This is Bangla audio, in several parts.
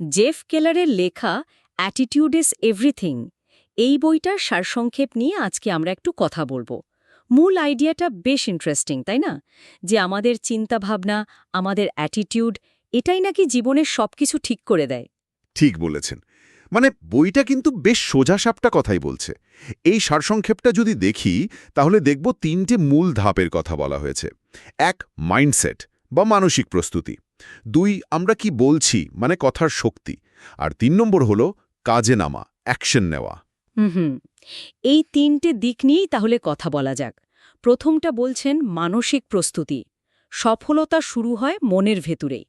জেফ কেলারের লেখা অ্যাটিটিউড ইজ এভরিথিং এই বইটার সারসংক্ষেপ নিয়ে আজকে আমরা একটু কথা বলবো। মূল আইডিয়াটা বেশ ইন্টারেস্টিং, তাই না? যে আমাদের চিন্তাভাবনা, আমাদের অ্যাটিটিউড এটাই নাকি জীবনের সবকিছু ঠিক করে দেয়। ঠিক বলেছেন। মানে বইটা কিন্তু বেশ সোজাসাপটা কথাই বলছে। এই সারসংক্ষেপটা যদি দেখি তাহলে দেখব তিনটে মূল ধাপের কথা বলা হয়েছে। এক, মাইন্ডসেট বা মানসিক প্রস্তুতি। দুই, আমরা কি বলছি মানে কথার শক্তি। আর ৩ নম্বর হলো কাজে নামা, অ্যাকশন নেওয়া। হুম। এই তিনটে দিক নিয়েই তাহলে কথা বলা যাক। প্রথমটা বলছেন মানসিক প্রস্তুতি। সফলতা শুরু হয় মনের ভেতরেই।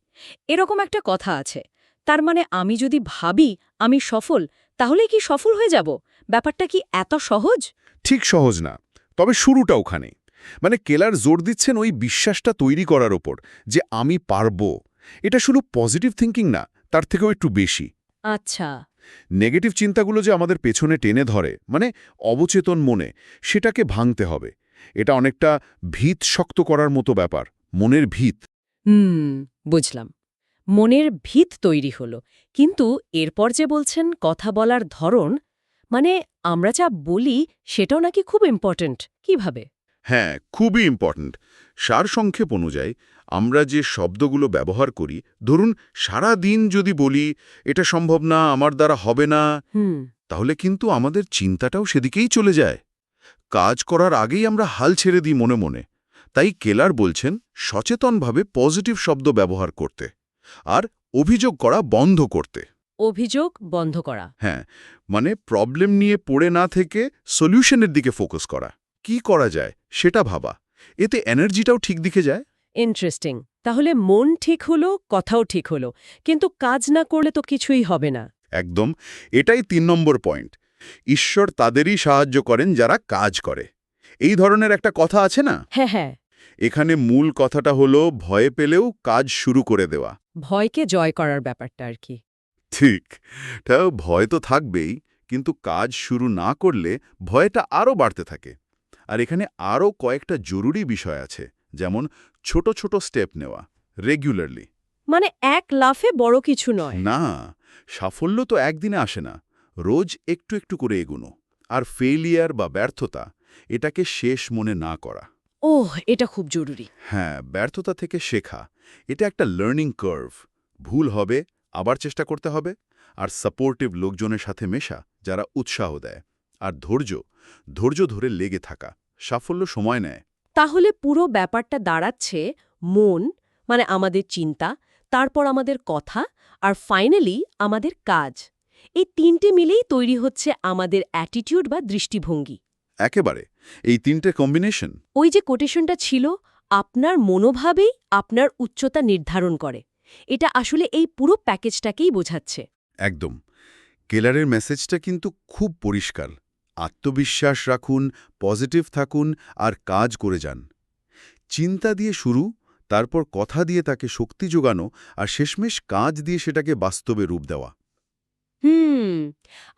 এরকম একটা কথা আছে। তার মানে আমি যদি ভাবি আমি সফল, তাহলেই কি সফল হয়ে যাব? ব্যাপারটা কি এত সহজ? ঠিক সহজ না, তবে শুরুটা ওখানে। মানে কেলার জোর দিচ্ছেন ওই বিশ্বাসটা তৈরি করার ওপর যে আমি পারবো। এটা শুধু পজিটিভ থিঙ্কিং না, তার থেকেও একটু বেশি। আচ্ছা। নেগেটিভ চিন্তাগুলো যে আমাদের পেছনে টেনে ধরে, মানে অবচেতন মনে, সেটাকে ভাঙতে হবে। এটা অনেকটা ভিত শক্ত করার মতো ব্যাপার, মনের ভিত। বুঝলাম। মনের ভিত তৈরি হলো, কিন্তু এরপর যে বলছেন কথা বলার ধরন, মানে আমরা যা বলি সেটাও নাকি খুব ইম্পর্ট্যান্ট। কিভাবে? হ্যাঁ, খুবই ইম্পর্ট্যান্ট। সারসংক্ষেপ অনুযায়ী আমরা যে শব্দগুলো ব্যবহার করি, ধরুন সারা দিন যদি বলি এটা সম্ভব না, আমার দ্বারা হবে না, হুম। তাহলে কিন্তু আমাদের চিন্তাটাও সেদিকেই চলে যায়। কাজ করার আগেই আমরা হাল ছেড়ে দিই মনে মনে। তাই কেলার বলছেন সচেতনভাবে পজিটিভ শব্দ ব্যবহার করতে আর অভিযোগ করা বন্ধ করতে। অভিযোগ বন্ধ করা। হ্যাঁ, মানে প্রবলেম নিয়ে পড়ে না থেকে সলিউশনের দিকে ফোকাস করা। কি করা যায় সেটা ভাবা। এতে এনার্জিটাও ঠিক দিকে যায়। ইন্টারেস্টিং। তাহলে মন ঠিক হলো, কথাও ঠিক হলো, কিন্তু কাজ না করলে তো কিছুই হবে না। একদম, এটাই ৩ নম্বর পয়েন্ট। ঈশ্বর তাদেরই সাহায্য করেন যারা কাজ করে। এই ধরনের একটা কথা আছে না? হ্যাঁ হ্যাঁ। এখানে মূল কথাটা হলো ভয় পেলেও কাজ শুরু করে দেওয়া। ভয়কে জয় করার ব্যাপারটা আর কি। ঠিক। তাও ভয় তো থাকবেই, কিন্তু কাজ শুরু না করলে ভয়টা আরও বাড়তে থাকে। আর এখানে আরও কয়েকটা জরুরি বিষয় আছে, যেমন ছোট ছোট স্টেপ নেওয়া রেগুলারলি। মানে এক লাফে বড় কিছু নয়। না, সাফল্য তো একদিনে আসে না। রোজ একটু একটু করে এগোনো। আর ফেইলিয়ার বা ব্যর্থতা, এটাকে শেষ মনে না করা। ওহ, এটা খুব জরুরি। হ্যাঁ, ব্যর্থতা থেকে শেখা, এটা একটা লার্নিং কার্ভ। ভুল হবে, আবার চেষ্টা করতে হবে। আর সাপোর্টিভ লোকজনের সাথে মেশা, যারা উৎসাহ দেয়। আর ধৈর্য ধরে লেগে থাকা। সাফল্য সময় নেয়। তাহলে পুরো ব্যাপারটা দাঁড়াচ্ছে মন, মানে আমাদের চিন্তা, তারপর আমাদের কথা, আর ফাইনালি আমাদের কাজ। এই তিনটে মিলেই তৈরি হচ্ছে আমাদের অ্যাটিটিউড বা দৃষ্টিভঙ্গি। একেবারে, এই তিনটে কম্বিনেশন। ওই যে কোটেশনটা ছিল, আপনার মনোভাবেই আপনার উচ্চতা নির্ধারণ করে, এটা আসলে এই পুরো প্যাকেজটাকেই বোঝাচ্ছে। একদম। কেলারের মেসেজটা কিন্তু খুব পরিষ্কার। আত্মবিশ্বাস রাখুন, পজিটিভ থাকুন আর কাজ করে যান। চিন্তা দিয়ে শুরু, তারপর কথা দিয়ে তাকে শক্তি যোগানো, আর শেষমেশ কাজ দিয়ে সেটাকে বাস্তবে রূপ দেওয়া। হুম।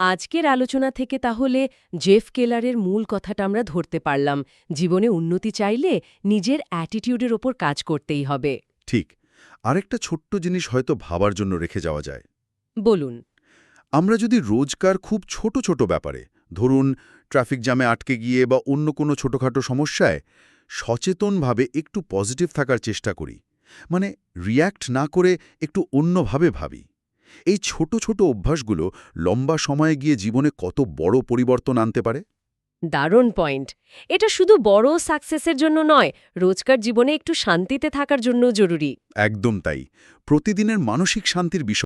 আজকের আলোচনা থেকে তাহলে জেফ কেলারের মূল কথাটা আমরা ধরতে পারলাম। জীবনে উন্নতি চাইলে নিজের অ্যাটিটিউডের ওপর কাজ করতেই হবে। ঠিক। আরেকটা ছোট্ট জিনিস হয়তো ভাবার জন্য রেখে যাওয়া যায়। বলুন। আমরা যদি রোজকার খুব ছোট ছোট ব্যাপারে, ধরুন ট্রাফিক জ্যামে আটকে গিয়ে বা অন্য কোনো ছোটখাটো সমস্যায় সচেতনভাবে একটু পজিটিভ থাকার চেষ্টা করি, মানে রিয়্যাক্ট না করে একটু অন্যভাবে ভাবি, এই ছোট ছোট অভ্যাসগুলো লম্বা সময়ে গিয়ে জীবনে কত বড় পরিবর্তন আনতে পারে। দারুণ পয়েন্ট। এটা শুধু বড় সাকসেসের জন্য নয়, রোজকার জীবনে একটু শান্তিতে থাকার জন্যও জরুরি। একদম তাই। প্রতিদিনের মানসিক শান্তির বিষয়